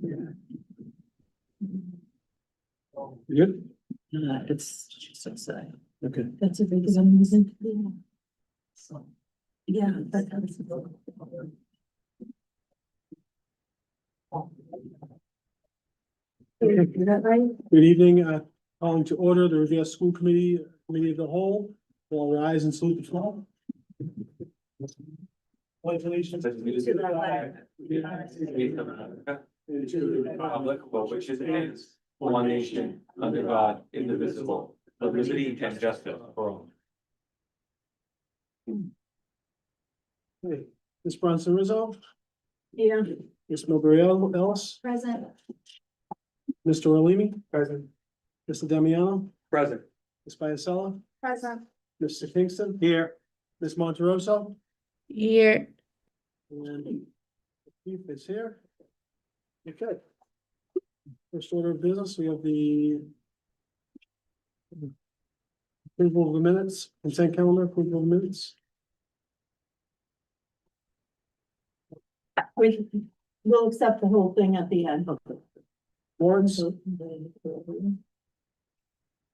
You good? It's just outside. Okay. That's a big reason. So, yeah, that's. Is that right? Good evening, calling to order the Revere School Committee of the Whole. All rise and salute the flag. Pledge allegiance to the flag of the United States of America, and to the republic for which it stands, one nation, under God, indivisible, with liberty and justice for all. Okay, Ms. Bronson Rizzo, Yeah. Ms. Milbury Ellis, Present. Mr. Orlimi. Present. Mr. Demiano, Present. Ms. Biasella, Present. Mr. Kingston. Here. Ms. Monteroso, Here, and Keith is here. Okay. First order of business, we have the approval of the minutes, consent calendar, approval of minutes. We'll accept the whole thing at the end. Warrants,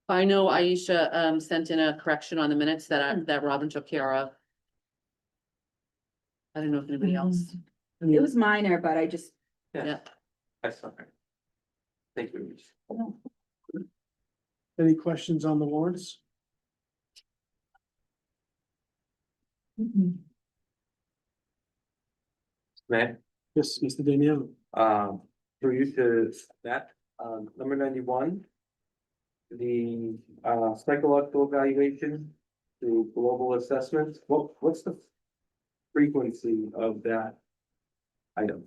I know Aisha sent in a correction on the minutes that Robin took care of. I don't know if anybody else. It was minor, but I just. Yeah. That's okay. Thank you. any questions on the warrants? Matt, Yes, Mr. Damiano. through you to that, number 91. The psychological evaluation through global assessment, what's the frequency of that item?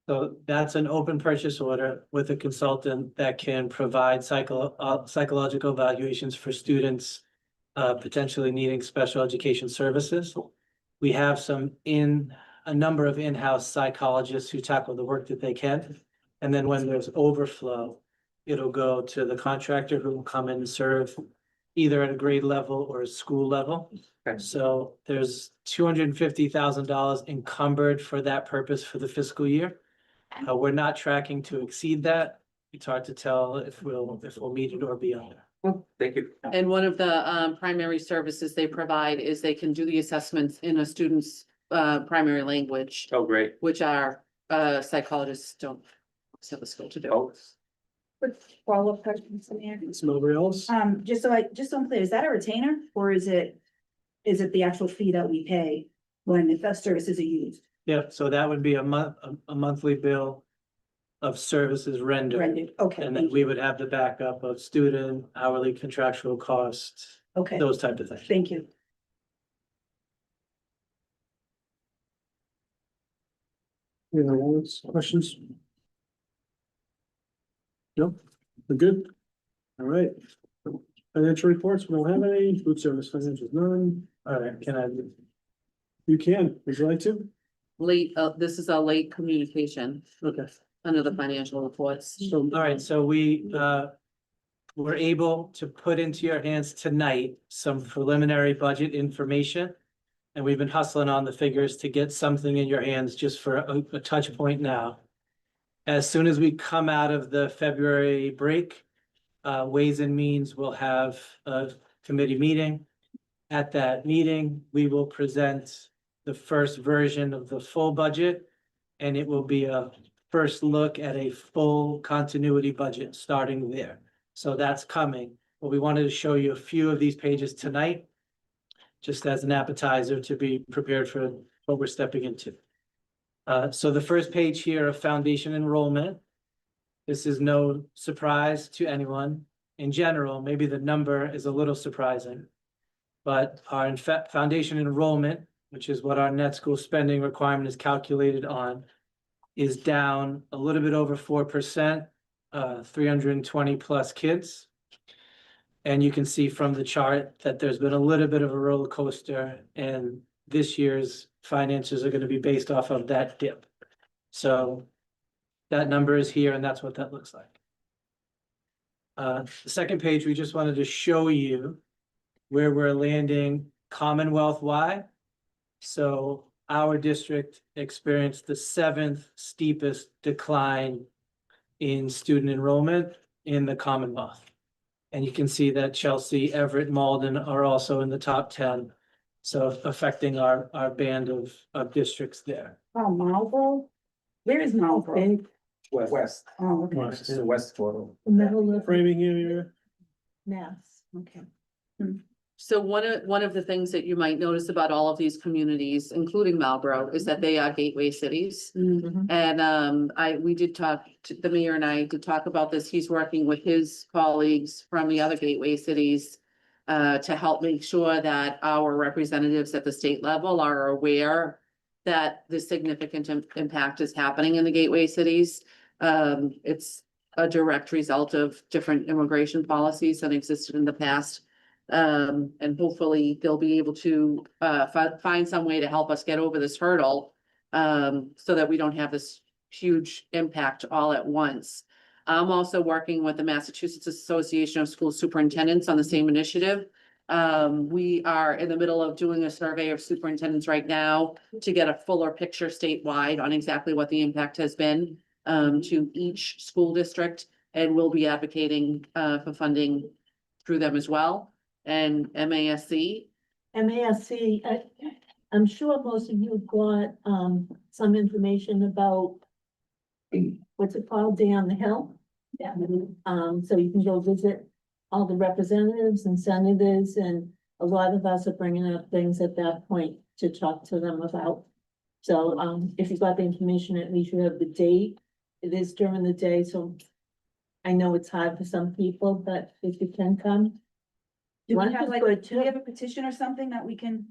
So that's an open purchase order with a consultant that can provide psychological evaluations for students potentially needing special education services. We have a number of in-house psychologists who tackle the work that they can. And then when there's overflow, it'll go to the contractor who will come in and serve either at a grade level or a school level. Okay. So there's $250,000 encumbered for that purpose for the fiscal year. We're not tracking to exceed that. It's hard to tell if we'll meet it or be under. Thank you. And one of the primary services they provide is they can do the assessments in a student's primary language, Oh, great. which our psychologists don't have the skill to do. Oh, Quick follow-up question, Samir. Ms. Milbury Ellis. Just so I'm clear, is that a retainer or is it the actual fee that we pay when the services are used? Yeah, so that would be a monthly bill of services rendered. Rendered, okay, And then thank we you. would have the backup of student hourly contractual costs, Okay, those type of things. thank you. Any other warrants, questions? No, we're good. All right. Financial reports, we don't have any. Food service financials, none. All right, can I? You can, would you like to? This is a late communication Okay, under the financial reports. so. All right, so we were able to put into your hands tonight some preliminary budget information. And we've been hustling on the figures to get something in your hands just for a touch point now. As soon as we come out of the February break, Ways and Means will have a committee meeting. At that meeting, we will present the first version of the full budget. And it will be a first look at a full continuity budget starting there. So that's coming. But we wanted to show you a few of these pages tonight, just as an appetizer to be prepared for what we're stepping into. So the first page here of foundation enrollment. This is no surprise to anyone. In general, maybe the number is a little surprising. But our foundation enrollment, which is what our net school spending requirement is calculated on, is down a little bit over 4%, 320 plus kids. And you can see from the chart that there's been a little bit of a roller coaster, and this year's finances are going to be based off of that dip. So that number is here, and that's what that looks like. The second page, we just wanted to show you where we're landing Commonwealth-wide. So our district experienced the seventh steepest decline in student enrollment in the Commonwealth. And you can see that Chelsea, Everett, Malden are also in the top 10. So affecting our band of districts there. Oh, Marlboro? Where is Marlboro? West. Oh, okay. It's the west quarter. Middle of Framingham area. Mass. Okay. So one of the things that you might notice about all of these communities, including Marlboro, is that they are gateway cities. Mhm. And we did talk, the mayor and I did talk about this. He's working with his colleagues from the other gateway cities to help make sure that our representatives at the state level are aware that the significant impact is happening in the gateway cities. It's a direct result of different immigration policies that existed in the past. And hopefully they'll be able to find some way to help us get over this hurdle. So that we don't have this huge impact all at once. I'm also working with the Massachusetts Association of School Superintendents on the same initiative. We are in the middle of doing a survey of superintendents right now to get a fuller picture statewide on exactly what the impact has been to each school district, and we'll be advocating for funding through them as well. And MASC, I'm sure most of you got, some information about what's it called, Day on the Hill? Yeah. So you can go visit all the representatives and senators, and a lot of us are bringing up things at that point to talk to them about. So, if you got the information, at least you have the date. It is during the day, so I know it's hard for some people, but if you can come. Do we Lunch have is like, good, do we too. have a petition or something that we can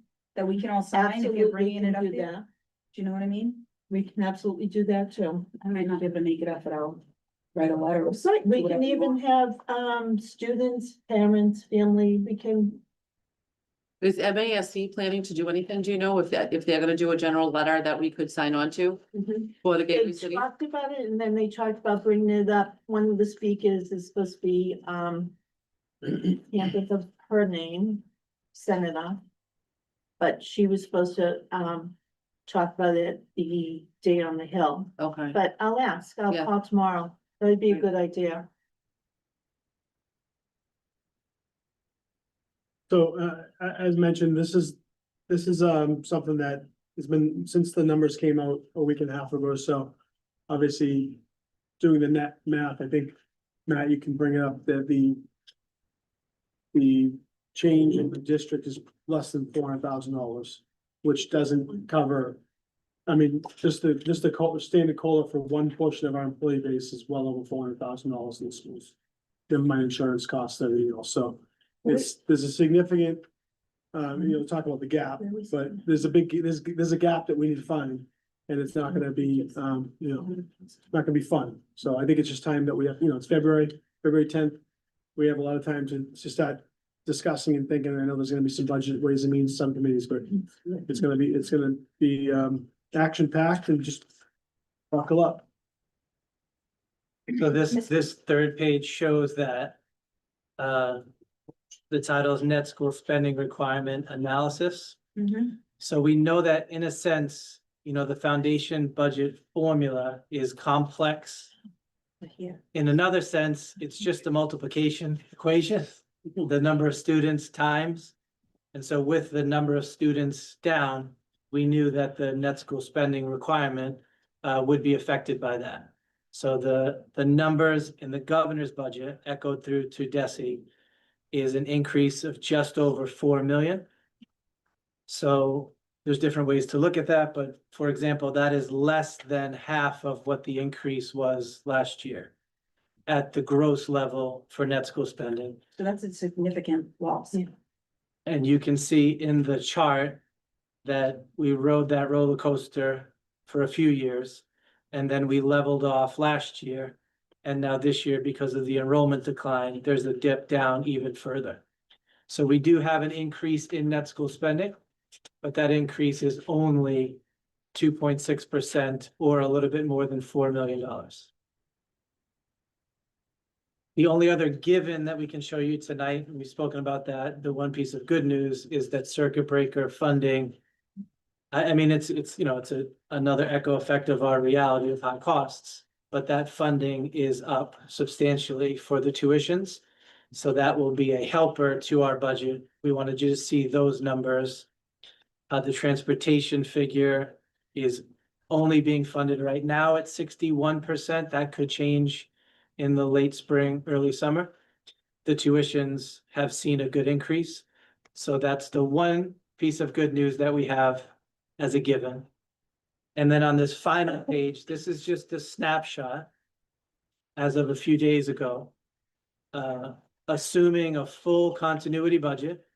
all sign if Absolutely, you're bringing we it can up do there? that. Do you know what I mean? We can absolutely do that too. I might not be able to make it up, but I'll write a letter. or So we whatever can you even want. have, students, parents, family, we can, is MASC planning to do anything? Do you know if they're gonna do a general letter that we could sign on to for the they gateway city? talked about it, and then they talked about bringing it up. One of the speakers is supposed to be, can't think of her name, Senator. But she was supposed to, talk about it the Day on the Hill, Okay, but I'll ask, I'll Yeah. call tomorrow. That'd be a good idea. So, as mentioned, this is something that has been, since the numbers came out a week and a half ago or so. Obviously, doing the net math, I think, Matt, you can bring it up that the change in the district is less than $400,000, which doesn't cover. I mean, just the standard COLA for one portion of our employee base is well over $400,000 in the schools. Then my insurance costs, everything else, so there's a significant, talk about the gap, but there's a gap that we need to find. And it's not gonna be, it's not gonna be fun. So I think it's just time that we have, it's February 10th. We have a lot of time to start discussing and thinking. I know there's gonna be some budget ways and means subcommittees, but it's gonna be action packed and just buckle up. So this third page shows that. The title is Net School Spending Requirement Analysis. So we know that in a sense, the foundation budget formula is complex. Here. In another sense, it's just a multiplication equation, the number of students times. And so with the number of students down, we knew that the net school spending requirement would be affected by that. So the numbers in the governor's budget echoed through to DESI is an increase of just over 4 million. So there's different ways to look at that, but for example, that is less than half of what the increase was last year at the gross level for net school spending. So that's a significant loss. Yeah. And you can see in the chart that we rode that roller coaster for a few years, and then we leveled off last year. And now this year, because of the enrollment decline, there's a dip down even further. So we do have an increase in net school spending, but that increase is only 2.6% or a little bit more than $4 million. The only other given that we can show you tonight, and we've spoken about that, the one piece of good news is that circuit breaker funding I mean, it's, you know, it's another echo effect of our reality of high costs. But that funding is up substantially for the tuitions. So that will be a helper to our budget. We wanted you to see those numbers. The transportation figure is only being funded right now at 61%. That could change in the late spring, early summer. The tuitions have seen a good increase. So that's the one piece of good news that we have as a given. And then on this final page, this is just a snapshot as of a few days ago. Assuming a full continuity budget.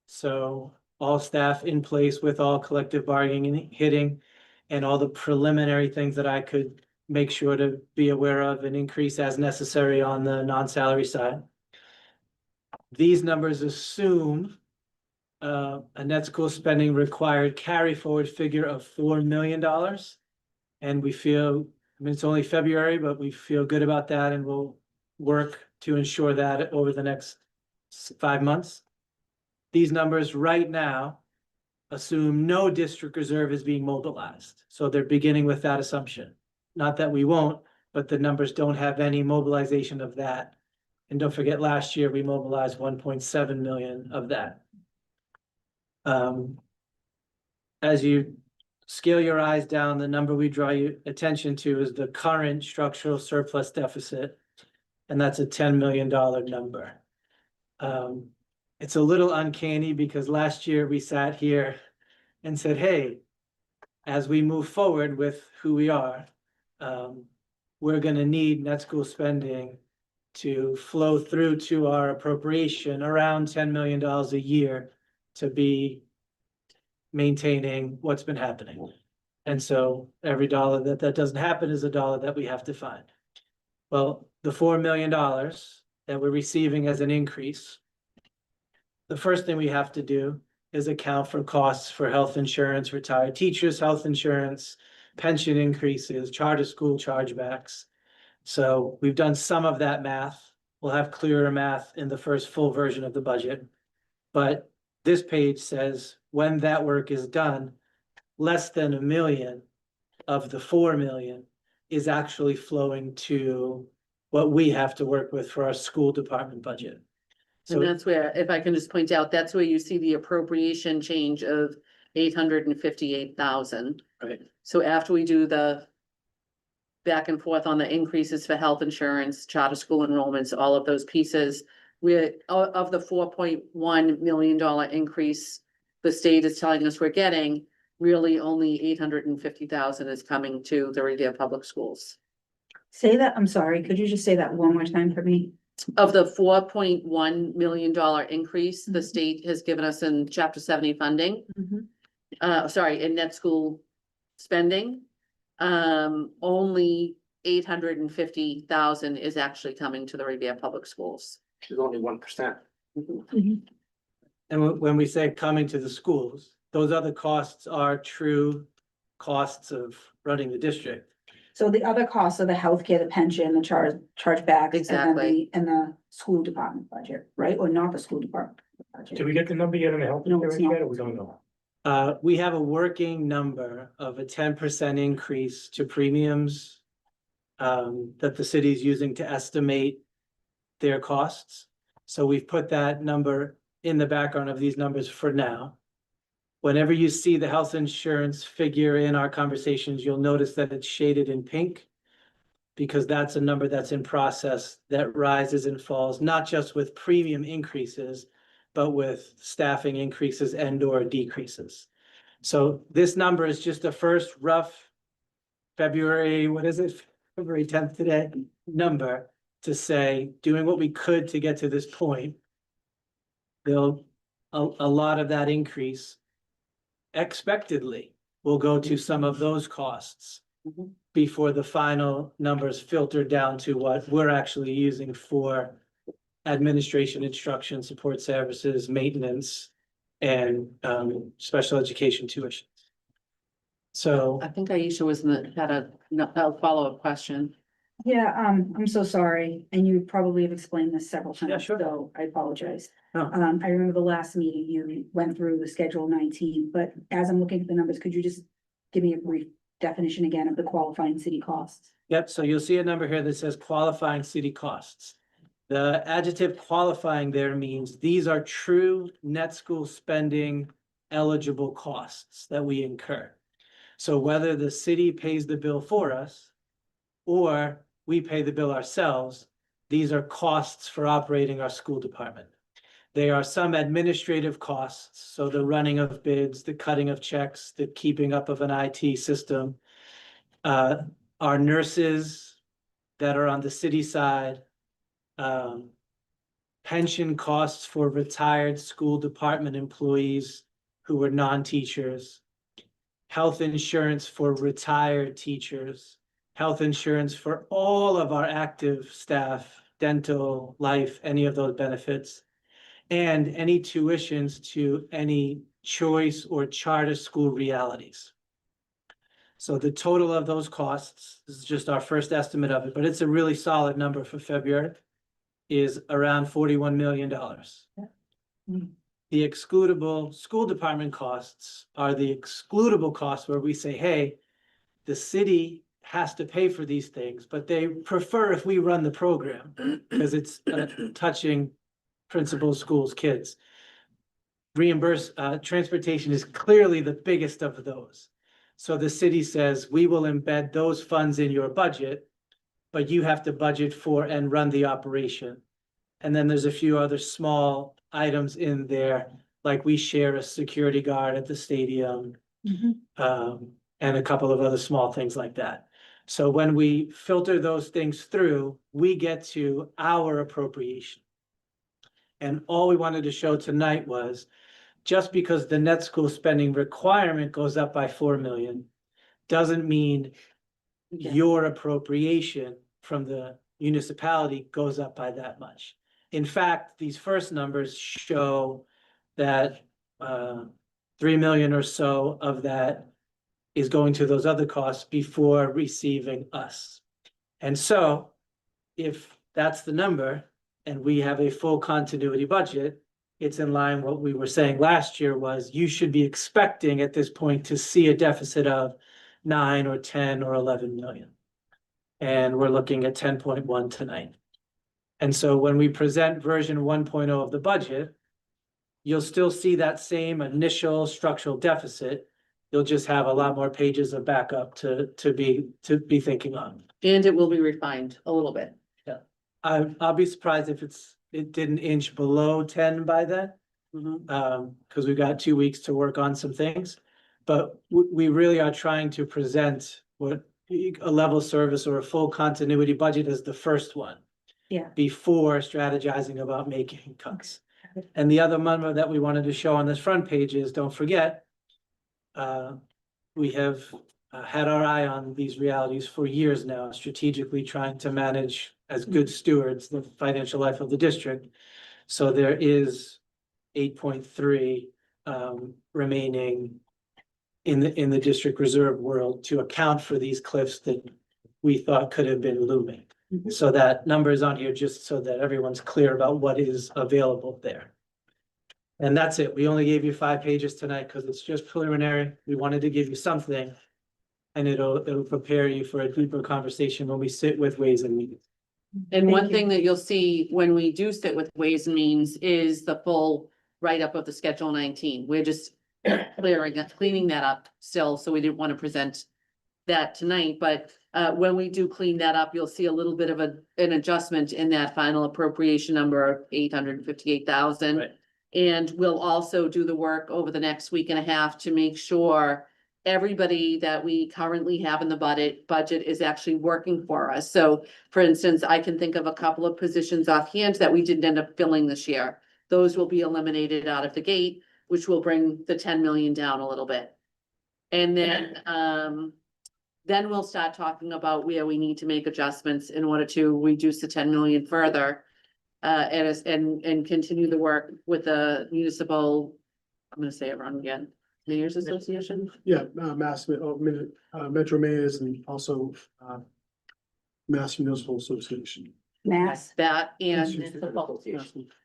So all staff in place with all collective bargaining hitting and all the preliminary things that I could make sure to be aware of and increase as necessary on the non-salary side. These numbers assume a net school spending required carry forward figure of $4 million. And we feel, I mean, it's only February, but we feel good about that and we'll work to ensure that over the next 5 months. These numbers right now assume no district reserve is being mobilized. So they're beginning with that assumption. Not that we won't, but the numbers don't have any mobilization of that. And don't forget, last year we mobilized 1.7 million of that. As you scale your eyes down, the number we draw your attention to is the current structural surplus deficit. And that's a $10 million number. It's a little uncanny because last year we sat here and said, hey, as we move forward with who we are, we're gonna need net school spending to flow through to our appropriation around $10 million a year to be maintaining what's been happening. And so every dollar that doesn't happen is a dollar that we have to find. Well, the $4 million that we're receiving as an increase, the first thing we have to do is account for costs for health insurance, retired teachers' health insurance, pension increases, charter school chargebacks. So we've done some of that math. We'll have clearer math in the first full version of the budget. But this page says when that work is done, less than $1 million of the 4 million is actually flowing to what we have to work with for our school department budget. And So that's where, if I can just point out, that's where you see the appropriation change of 858,000. Right. So after we do the back and forth on the increases for health insurance, charter school enrollments, all of those pieces, we're of the $4.1 million increase the state is telling us we're getting, really only 850,000 is coming to the Revere Public Schools. Say that, I'm sorry, could you just say that one more time for me? Of the $4.1 million increase the state has given us in Chapter 70 funding, in net school spending, only 850,000 is actually coming to the Revere Public Schools. Which is only 1%. and when we say coming to the schools, those other costs are true costs of running the district. So the other costs are the healthcare, the pension, the chargebacks. Exactly. And the school department budget, right? Or not the school department budget? Did we get the number yet on the health No, it's insurance yet, not. or we don't know? We have a working number of a 10% increase to premiums that the city is using to estimate their costs. So we've put that number in the background of these numbers for now. Whenever you see the health insurance figure in our conversations, you'll notice that it's shaded in pink because that's a number that's in process that rises and falls, not just with premium increases, but with staffing increases and or decreases. So this number is just a first rough February, what is it? February 10th today number to say, doing what we could to get to this point. A lot of that increase expectedly will go to some of those costs before the final numbers filter down to what we're actually using for administration, instruction, support services, maintenance, and special education tuitions. So I think Aisha had a follow-up question. Yeah, I'm so sorry, and you probably have explained this several times. Yeah, sure. So I apologize. Oh. I remember the last meeting, you went through the Schedule 19, but as I'm looking at the numbers, could you just give me a brief definition again of the qualifying city costs? Yep, so you'll see a number here that says qualifying city costs. The adjective qualifying there means these are true net school spending eligible costs that we incur. So whether the city pays the bill for us or we pay the bill ourselves, these are costs for operating our school department. They are some administrative costs, so the running of bids, the cutting of checks, the keeping up of an IT system. Our nurses that are on the city side. Pension costs for retired school department employees who were non-teachers. Health insurance for retired teachers. Health insurance for all of our active staff, dental, life, any of those benefits. And any tuitions to any choice or charter school realities. So the total of those costs, this is just our first estimate of it, but it's a really solid number for February, is around $41 million. The excludable school department costs are the excludable costs where we say, hey, the city has to pay for these things, but they prefer if we run the program because it's touching principals, schools, kids. Transportation is clearly the biggest of those. So the city says, we will embed those funds in your budget, but you have to budget for and run the operation. And then there's a few other small items in there, like we share a security guard at the stadium, and a couple of other small things like that. So when we filter those things through, we get to our appropriation. And all we wanted to show tonight was, just because the net school spending requirement goes up by 4 million, doesn't mean your appropriation from the municipality goes up by that much. In fact, these first numbers show that 3 million or so of that is going to those other costs before receiving us. And so if that's the number and we have a full continuity budget, it's in line what we were saying last year was you should be expecting at this point to see a deficit of 9 or 10 or 11 million. And we're looking at 10.1 tonight. And so when we present version 1.0 of the budget, you'll still see that same initial structural deficit. You'll just have a lot more pages of backup to be thinking on. And it will be refined a little bit. I'll be surprised if it didn't inch below 10 by then. Because we've got 2 weeks to work on some things. But we really are trying to present what a level service or a full continuity budget is the first one. Yeah. Before strategizing about making cuts. And the other number that we wanted to show on this front page is, don't forget, we have had our eye on these realities for years now, strategically trying to manage as good stewards the financial life of the district. So there is 8.3 remaining in the district reserve world to account for these cliffs that we thought could have been looming. So that number is on here just so that everyone's clear about what is available there. And that's it. We only gave you 5 pages tonight because it's just preliminary. We wanted to give you something. And it'll prepare you for a deeper conversation when we sit with Ways and Means. And Thank one you. thing that you'll see when we do sit with Ways and Means is the full write-up of the Schedule 19. We're just cleaning that up still, so we didn't want to present that tonight, but when we do clean that up, you'll see a little bit of an adjustment in that final appropriation number of 858,000. Right. And we'll also do the work over the next week and a half to make sure everybody that we currently have in the budget is actually working for us. So for instance, I can think of a couple of positions offhand that we didn't end up filling this year. Those will be eliminated out of the gate, which will bring the 10 million down a little bit. And then we'll start talking about where we need to make adjustments in order to reduce the 10 million further. And continue the work with the municipal, I'm gonna say it wrong again, Mayors Association. Yeah, Metro Mayors and also Mass Municipal Association. Mass, that and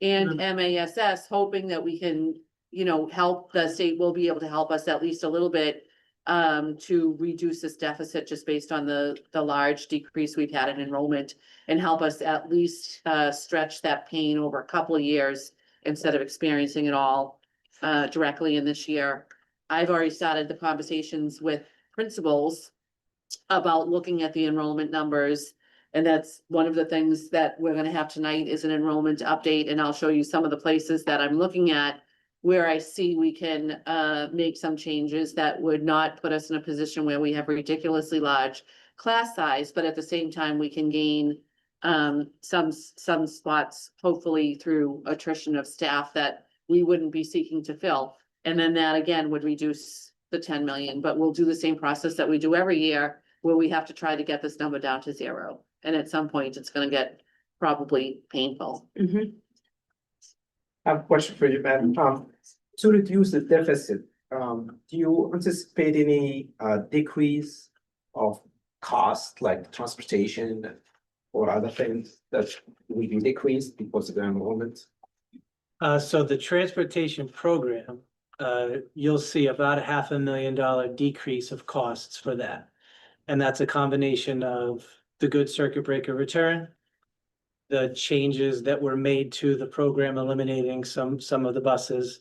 MASs, hoping that we can, you know, help the state will be able to help us at least a little bit to reduce this deficit just based on the large decrease we've had in enrollment and help us at least stretch that pain over a couple of years instead of experiencing it all directly in this year. I've already started the conversations with principals about looking at the enrollment numbers. And that's one of the things that we're gonna have tonight is an enrollment update, and I'll show you some of the places that I'm looking at where I see we can make some changes that would not put us in a position where we have ridiculously large class size, but at the same time, we can gain some spots, hopefully through attrition of staff that we wouldn't be seeking to fill. And then that again would reduce the 10 million, but we'll do the same process that we do every year where we have to try to get this number down to 0. And at some point, it's gonna get probably painful. Mhm. I have a question for you, Madam. To reduce the deficit, do you anticipate any decrease of cost like transportation or other things that will be decreased because of the enrollment? So the transportation program, you'll see about $500,000 decrease of costs for that. And that's a combination of the good circuit breaker return, the changes that were made to the program, eliminating some of the buses,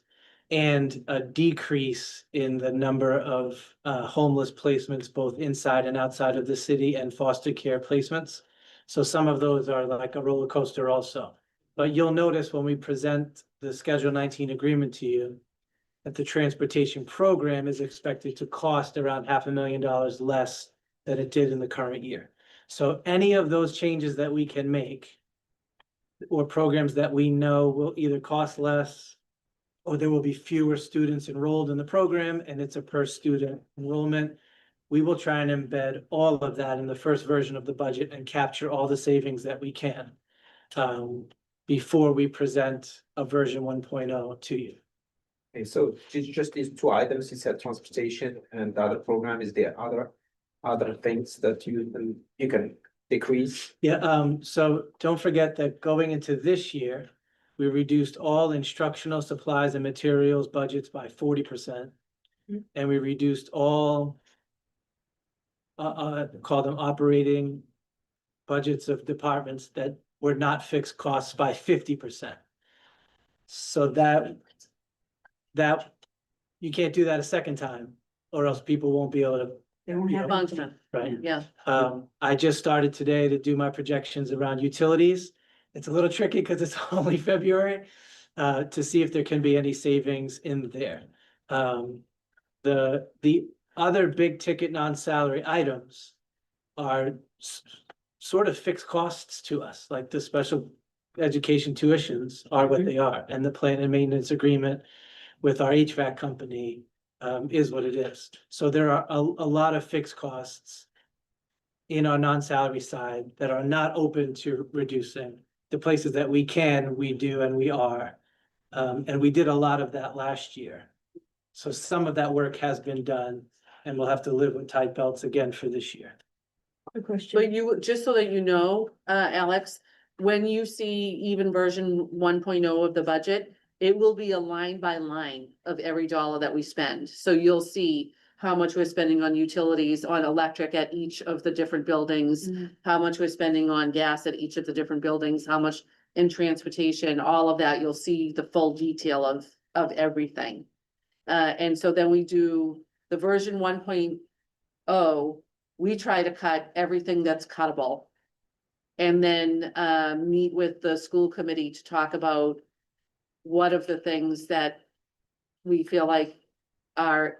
and a decrease in the number of homeless placements, both inside and outside of the city, and foster care placements. So some of those are like a roller coaster also. But you'll notice when we present the Schedule 19 agreement to you, that the transportation program is expected to cost around $500,000 less than it did in the current year. So any of those changes that we can make, or programs that we know will either cost less, or there will be fewer students enrolled in the program and it's a per student enrollment, we will try and embed all of that in the first version of the budget and capture all the savings that we can before we present a version 1.0 to you. Okay, so just these two items, you said transportation and the other program, is there other things that you can decrease? Yeah, so don't forget that going into this year, we reduced all instructional supplies and materials budgets by 40%. And we reduced all call them operating budgets of departments that were not fixed costs by 50%. So that you can't do that a second time, or else people won't be able to, They won't have. Function, right? yeah. I just started today to do my projections around utilities. It's a little tricky because it's only February, to see if there can be any savings in there. The other big ticket non-salary items are sort of fixed costs to us, like the special education tuitions are what they are, and the plant and maintenance agreement with our HVAC company is what it is. So there are a lot of fixed costs in our non-salary side that are not open to reducing. The places that we can, we do, and we are. And we did a lot of that last year. So some of that work has been done, and we'll have to live with tight belts again for this year. Good question. But you, just so that you know, Alex, when you see even version 1.0 of the budget, it will be a line by line of every dollar that we spend. So you'll see how much we're spending on utilities, on electric at each of the different buildings, how much we're spending on gas at each of the different buildings, how much in transportation, all of that, you'll see the full detail of everything. And so then we do the version 1.0, we try to cut everything that's cuttable. And then meet with the school committee to talk about what of the things that we feel like are,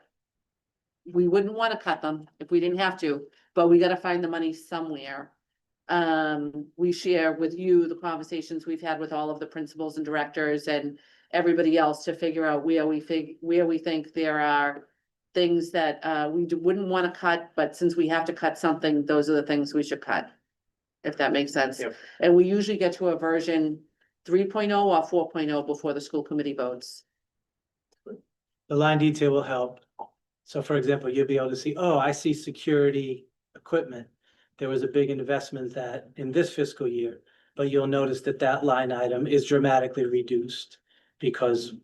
we wouldn't want to cut them if we didn't have to, but we got to find the money somewhere. We share with you the conversations we've had with all of the principals and directors and everybody else to figure out where we think there are things that we wouldn't want to cut, but since we have to cut something, those are the things we should cut. If that makes sense. Yep. And we usually get to a version 3.0 or 4.0 before the school committee votes. The line detail will help. So for example, you'll be able to see, oh, I see security equipment. There was a big investment that in this fiscal year, but you'll notice that that line item is dramatically reduced because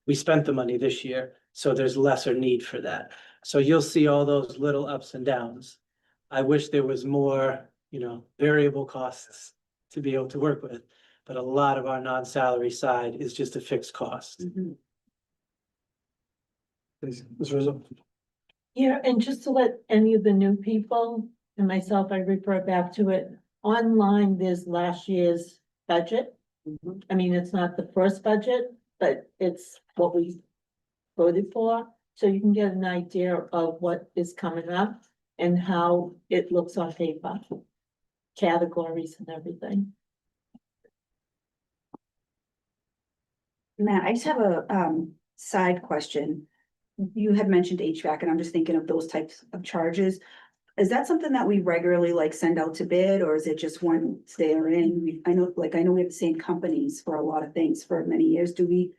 we spent the money this year, so there's lesser need for that. So you'll see all those little ups and downs. I wish there was more, variable costs to be able to work with, but a lot of our non-salary side is just a fixed cost. Ms. Rizzo? Yeah, and just to let any of the new people and myself, I refer back to it. Online, there's last year's budget. I mean, it's not the first budget, but it's what we voted for. So you can get an idea of what is coming up and how it looks on paper. Categories and everything. Matt, I just have a side question. You had mentioned HVAC, and I'm just thinking of those types of charges. Is that something that we regularly like send out to bid, or is it just once they are in? I know we have the same companies for a lot of things for many years. Do we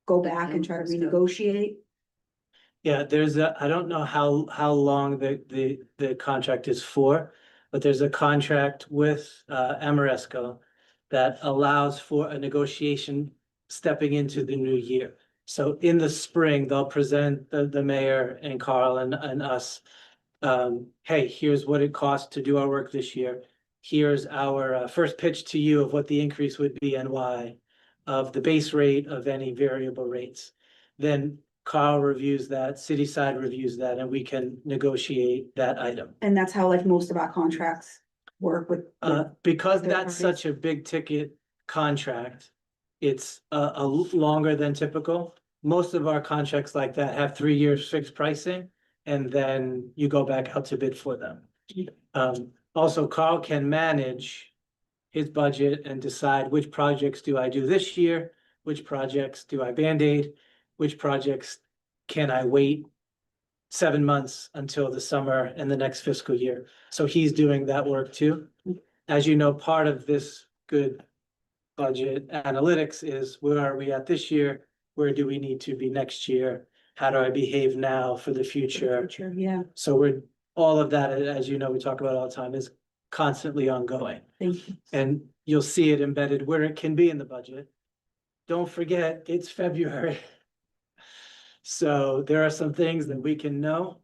go back and try to renegotiate? Yeah, I don't know how long the contract is for, but there's a contract with Ameresco that allows for a negotiation stepping into the new year. So in the spring, they'll present the mayor and Carl and us. Hey, here's what it costs to do our work this year. Here's our first pitch to you of what the increase would be and why, of the base rate of any variable rates. Then Carl reviews that, city side reviews that, and we can negotiate that item. And that's how like most of our contracts work with. Because third that's parties? such a big ticket contract, it's longer than typical. Most of our contracts like that have 3 years fixed pricing, and then you go back out to bid for them. Also, Carl can manage his budget and decide which projects do I do this year, which projects do I Band-Aid, which projects can I wait 7 months until the summer and the next fiscal year. So he's doing that work too. As you know, part of this good budget analytics is where are we at this year? Where do we need to be next year? How do I behave now for the future? Yeah, So all of that, as you know, we talk about all the time, is constantly ongoing. thank you. And you'll see it embedded where it can be in the budget. Don't forget, it's February. So there are some things that we can know,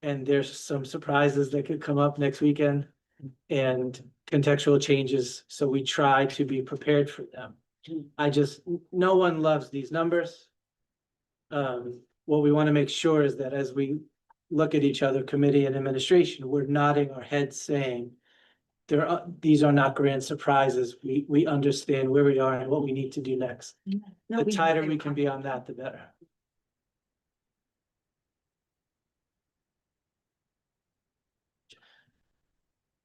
and there's some surprises that could come up next weekend and contextual changes. So we try to be prepared for them. No one loves these numbers. What we want to make sure is that as we look at each other, committee and administration, we're nodding our heads saying, these are not grand surprises. We understand where we are and what we need to do next. The tighter we can be on that, the better.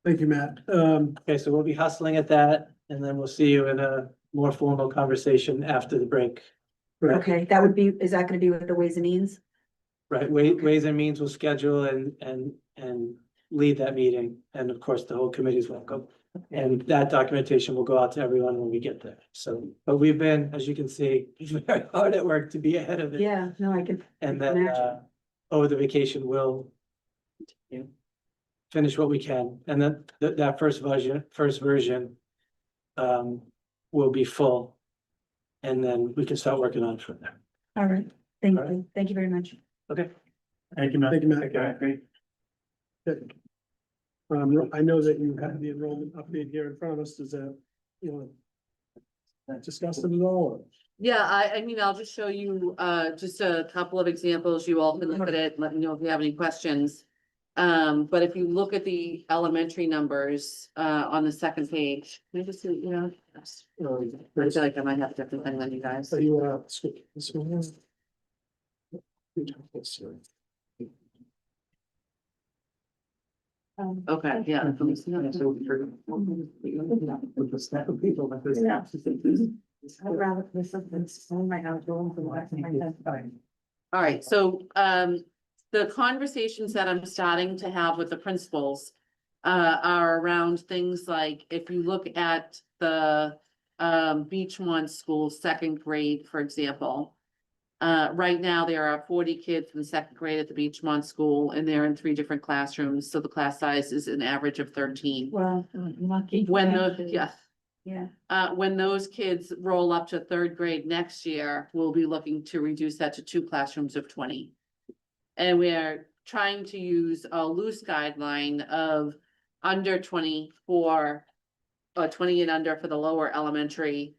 Thank you, Matt. Okay, so we'll be hustling at that, and then we'll see you in a more formal conversation after the break. Okay, is that gonna be with the Ways and Means? Right, Ways and Means will schedule and lead that meeting, and of course, the whole committee is welcome. And that documentation will go out to everyone when we get there. So, but we've been, as you can see, very hard at work to be ahead of it. Yeah, no, I can. And then imagine. over the vacation, we'll finish what we can, and then that first version will be full. And then we can start working on it from there. All right, thank All right. you. Thank you very much. Okay. Thank you, Matt. Good. I know that you have the enrollment update here in front of us. Does that, discuss it at all? Yeah, I mean, I'll just show you, just a couple of examples. You all can look at it, and let me know if you have any questions. But if you look at the elementary numbers, on the second page, can I just see, I feel like I might have a different thing than you guys. So you, skip this one. Okay, yeah. let me see. All right, so, the conversations that I'm starting to have with the principals are around things like, if you look at the Beach One School, second grade, for example. Right now, there are 40 kids in the second grade at the Beachmont School, and they're in 3 different classrooms, so the class size is an average of 13. Well, lucky. When the Yeah, When those kids roll up to third grade next year, we'll be looking to reduce that to 2 classrooms of 20. And we are trying to use a loose guideline of under 20 for 20 and under for the lower elementary,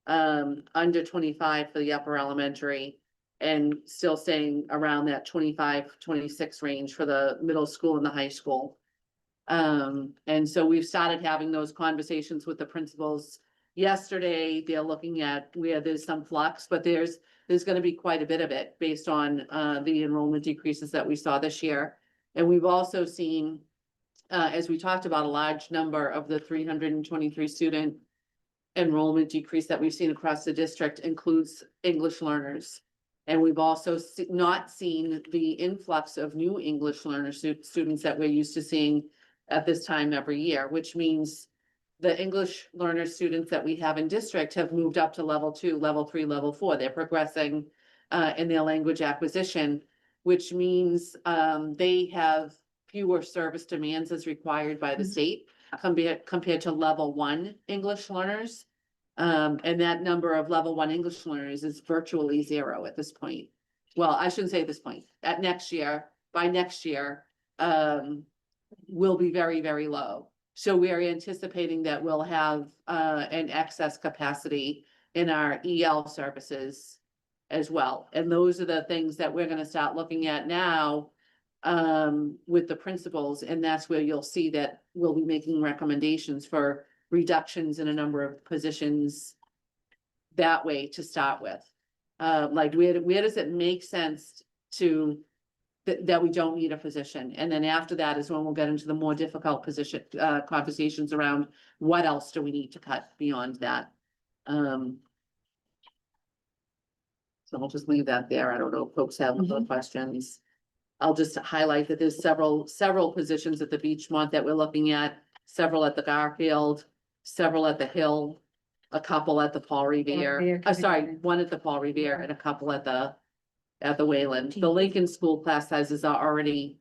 under 25 for the upper elementary, and still staying around that 25, 26 range for the middle school and the high school. And so we've started having those conversations with the principals. Yesterday, they're looking at where there's some flux, but there's gonna be quite a bit of it based on the enrollment decreases that we saw this year. And we've also seen, as we talked about, a large number of the 323 student enrollment decrease that we've seen across the district includes English learners. And we've also not seen the influx of new English learner students that we're used to seeing at this time every year, which means the English learner students that we have in district have moved up to level 2, level 3, level 4. They're progressing in their language acquisition, which means they have fewer service demands as required by the state compared to level 1 English learners. And that number of level 1 English learners is virtually 0 at this point. Well, I shouldn't say at this point, at next year, by next year, will be very, very low. So we are anticipating that we'll have an excess capacity in our EL services as well. And those are the things that we're gonna start looking at now with the principals, and that's where you'll see that we'll be making recommendations for reductions in a number of positions that way to start with. Like where does it make sense to that we don't need a position? And then after that is when we'll get into the more difficult position conversations around what else do we need to cut beyond that. So I'll just leave that there. I don't know if folks have other questions. I'll just highlight that there's several positions at the Beachmont that we're looking at, several at the Garfield, several at the Hill, a couple at the Paul Revere. Sorry, one at the Paul Revere and a couple at the Wayland. The Lincoln School class sizes are already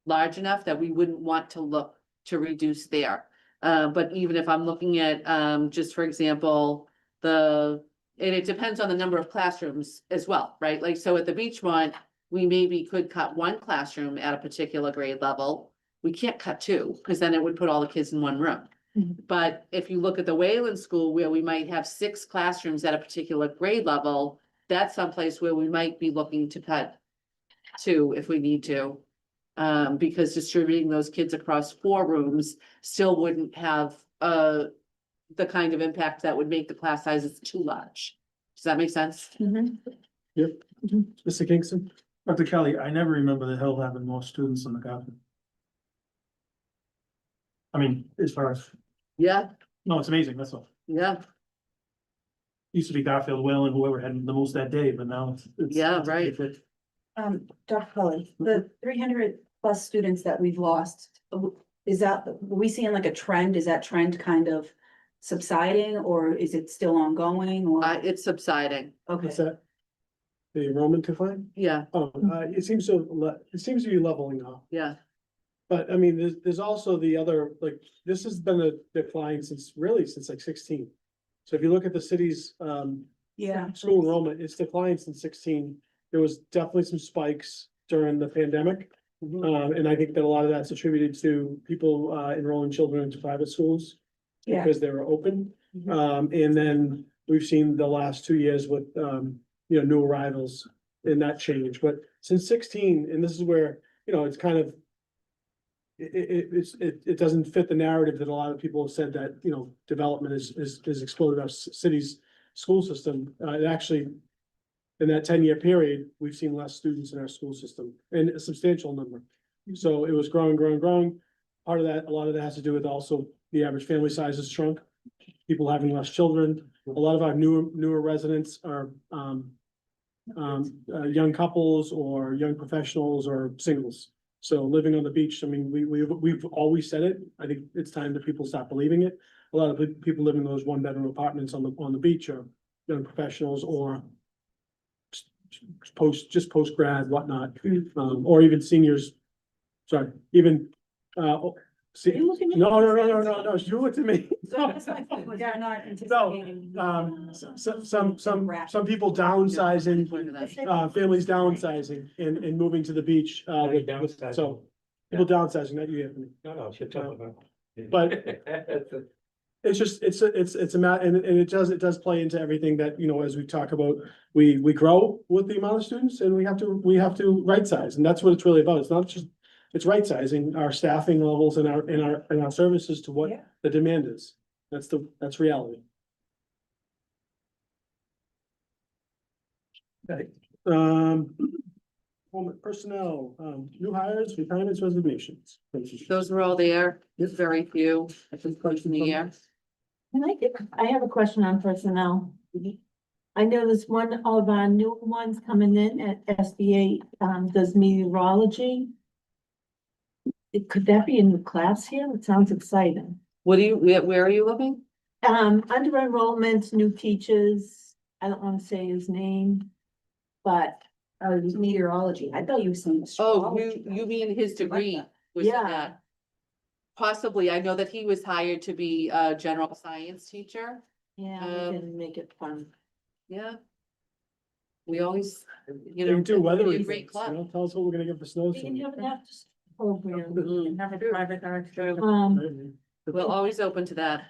large enough that we wouldn't want to look to reduce there. But even if I'm looking at, just for example, and it depends on the number of classrooms as well, right? Like, so at the Beachmont, we maybe could cut 1 classroom at a particular grade level. We can't cut 2, because then it would put all the kids in one room. But if you look at the Wayland School, where we might have 6 classrooms at a particular grade level, that's someplace where we might be looking to cut 2 if we need to. Because distributing those kids across 4 rooms still wouldn't have the kind of impact that would make the class sizes too large. Does that make sense? Mr. Kingston? Dr. Kelly, I never remember the Hill having more students than the Garfield. I mean, as far as, Yeah, no, it's amazing, that's all. yeah, Used to be Garfield, Whalen, whoever had the most that day, but now it's. Yeah, it's a right. big hit. Dr. Cully, the 300 plus students that we've lost, are we seeing like a trend? Is that trend kind of subsiding, or is it still ongoing, or? it's subsiding. Okay, What's that? The enrollment decline? Yeah, It seems to be leveling off. yeah, But I mean, there's also the other, like, this has been a decline since like 16. So if you look at the city's yeah. school enrollment, it's declined since 16. There was definitely some spikes during the pandemic. And I think that a lot of that's attributed to people enrolling children into private schools Yeah. because they were open. And then we've seen the last 2 years with new arrivals and that change. But since 16, and this is where, it's kind of it doesn't fit the narrative that a lot of people have said that, development is exploded our city's school system. It actually, in that 10-year period, we've seen less students in our school system, and a substantial number. So it was growing. Part of that, a lot of that has to do with also the average family size has shrunk. People having less children. A lot of our newer residents are young couples or young professionals or singles. So living on the beach, I mean, we've always said it. I think it's time that people stop believing it. A lot of people live in those 1-bedroom apartments on the beach are young professionals or post grad, whatnot, or even seniors. Sorry, even See, you looking at? no, you looked at me. Yeah, not anticipating. Some people downsizing, families downsizing and moving to the beach, so. People downsizing, not you, Anthony. No, shut up. But it's just, it's a and it does play into everything that, as we talk about, we grow with the amount of students and we have to right size, and that's what it's really about. It's not just, it's right sizing our staffing levels and our services to what Yeah. the demand is. That's reality. Okay, personnel, new hires, retirements, resignations. Those were all there, there's very few at this point in the year. I have a question on personnel. I noticed one of our new ones coming in at SBA, does meteorology. Could that be in the class here? It sounds exciting. Where are you looking? Under enrollment, new teachers, I don't want to say his name, but It was meteorology. I thought you were saying. Oh, astrology. you mean his degree was in Yeah. that? Possibly, I know that he was hired to be a general science teacher, yeah, we can make it fun. yeah. We always, you They know. do weather it'd be a reports, great club. tell us what we're gonna get for snow. We can have an after program. Mm, Have a private director. We're always open to that.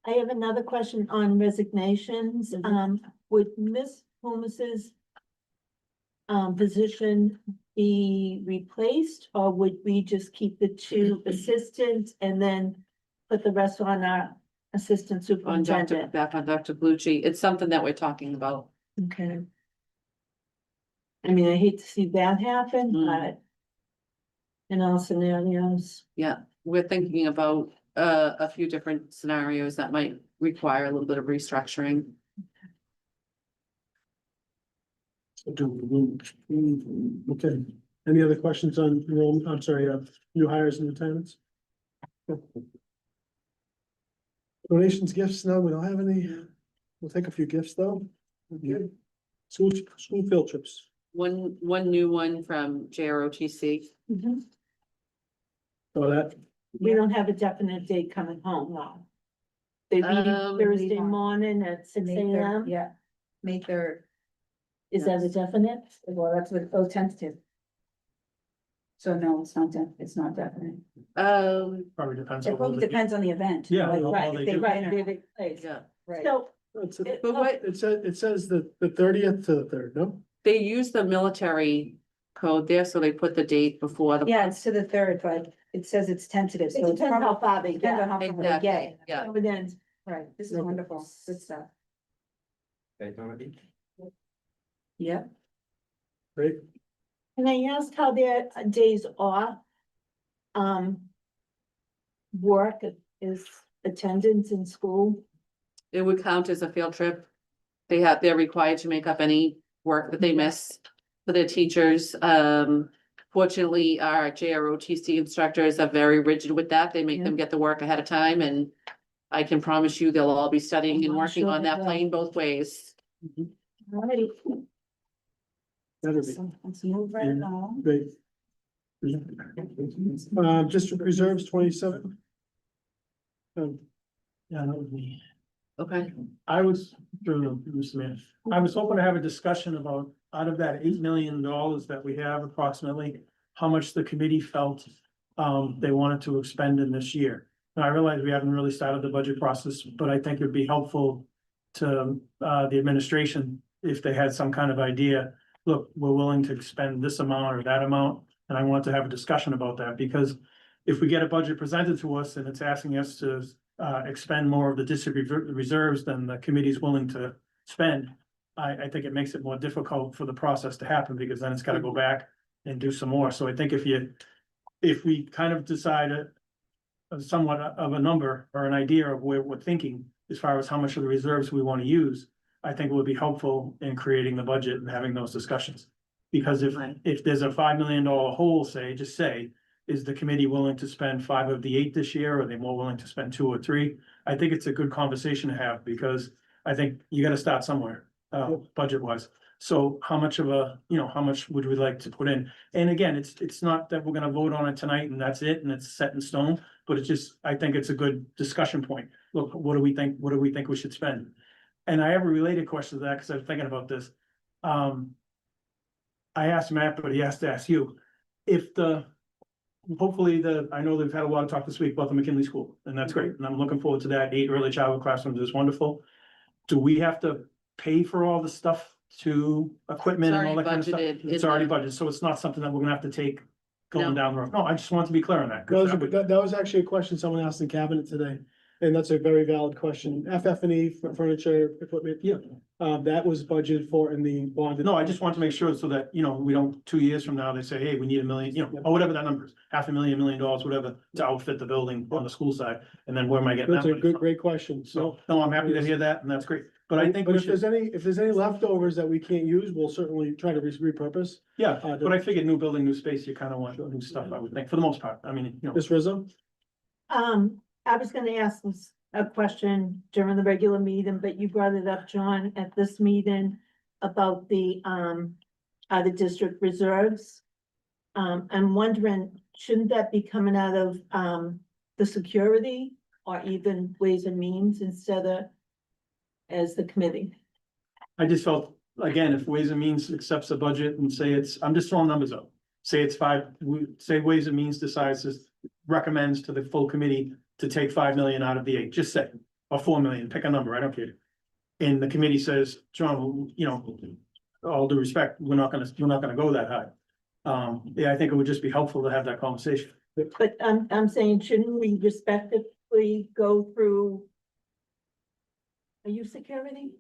I have another question on resignations. Would Miss Holmes's position be replaced, or would we just keep the two assistants and then put the rest on our assistant superintendent? Back on Dr. Blucci, it's something that we're talking about. Okay. I mean, I hate to see that happen, Mm. but in all scenarios, Yeah, we're thinking about a few different scenarios that might require a little bit of restructuring. Okay, any other questions on new hires and retirements? Donations, gifts, no, we don't have any. We'll take a few gifts though. Okay. School field trips. One new one from JROTC. So that, we don't have a definite date coming home, no. They leave Thursday morning at 6 AM. Yeah, May 3rd. Is that a definite? Well, that's what, tentative. So no, it's not definite. Probably depends. It on probably what they- depends on the event. Yeah, Like, how right, they if they do. run Right, or- they place. Yeah, Right. So, it's, it- but what, it says the 30th to the 3rd, no? they use the military code there, so they put the date before the. Yeah, it's to the 3rd, but it says it's tentative, it so it's depends how probably, far they depends on get. how far they Exactly, get. yeah. So it ends. Right, this is Okay. wonderful, good stuff. Okay. Yeah. Great. And I asked how their days off. Work is attendance in school. It would count as a field trip. They're required to make up any work that they miss for their teachers. Fortunately, our JROTC instructors are very rigid with that. They make them get the work ahead of time, and I can promise you they'll all be studying and I'm working sure on they that will. plane both ways. Alrighty. Better be. So let's move right Yeah. along. Great. District reserves 27. Yeah, that would be. Okay, I was, through Mr. Mayor, I was hoping to have a discussion about, out of that $8 million that we have approximately, how much the committee felt they wanted to expend in this year. Now, I realize we haven't really started the budget process, but I think it'd be helpful to the administration if they had some kind of idea. Look, we're willing to spend this amount or that amount, and I want to have a discussion about that, because if we get a budget presented to us and it's asking us to expend more of the district reserves than the committee's willing to spend, I think it makes it more difficult for the process to happen, because then it's gotta go back and do some more. So I think if we kind of decide somewhat of a number or an idea of where we're thinking as far as how much of the reserves we want to use, I think it would be helpful in creating the budget and having those discussions. Because if there's a $5 million hole, just say, is the committee willing to spend 5 of the 8 this year? Or are they more willing to spend 2 or 3? I think it's a good conversation to have, because I think you gotta start somewhere, budget wise. So how much how much would we like to put in? And again, it's not that we're gonna vote on it tonight and that's it and it's set in stone. but it's just, I think it's a good discussion point. Look, what do we think we should spend? And I have a related question to that, because I was thinking about this. I asked Matt, but he has to ask you, if hopefully I know they've had a lot of talk this week about the McKinley School, and that's great, and I'm looking forward to that. 8 early childhood classrooms is wonderful. Do we have to pay for all the stuff to equipment and all that kind of stuff? budgeted in It's already the- budgeted, so it's not something that we're gonna have to take going No. down the road. No, I just want to be clear on that. 'cause that would- That was actually a question someone asked in cabinet today, and that's a very valid question. FF&E, furniture, equipment, Yeah, that was budgeted for in the bond. no, I just want to make sure so that, we don't, 2 years from now, they say, hey, we need $1 million, or whatever that number is, $500,000, $1 million, whatever, to outfit the building on the school side, and then where am I getting that That's a money good, from? great question. So, no, I'm happy to hear that, and that's great, but I think But we if there's should, any leftovers that we can't use, we'll certainly try to repurpose. yeah, but I figured new building, new space, you kind of want new stuff, I would think, for the most part, I mean, Ms. Rizzo? I was gonna ask this a question during the regular meeting, but you brought it up, John, at this meeting about the out of district reserves. I'm wondering, shouldn't that be coming out of the security or even Ways and Means instead of as the committee? I just felt, again, if Ways and Means accepts the budget and say I'm just throwing numbers out. Say it's 5, say Ways and Means recommends to the full committee to take 5 million out of the 8, just say, or 4 million, pick a number, I don't care. And the committee says, John, all due respect, we're not gonna go that high. Yeah, I think it would just be helpful to have that conversation. But I'm saying, shouldn't we respectively go through? Are you security?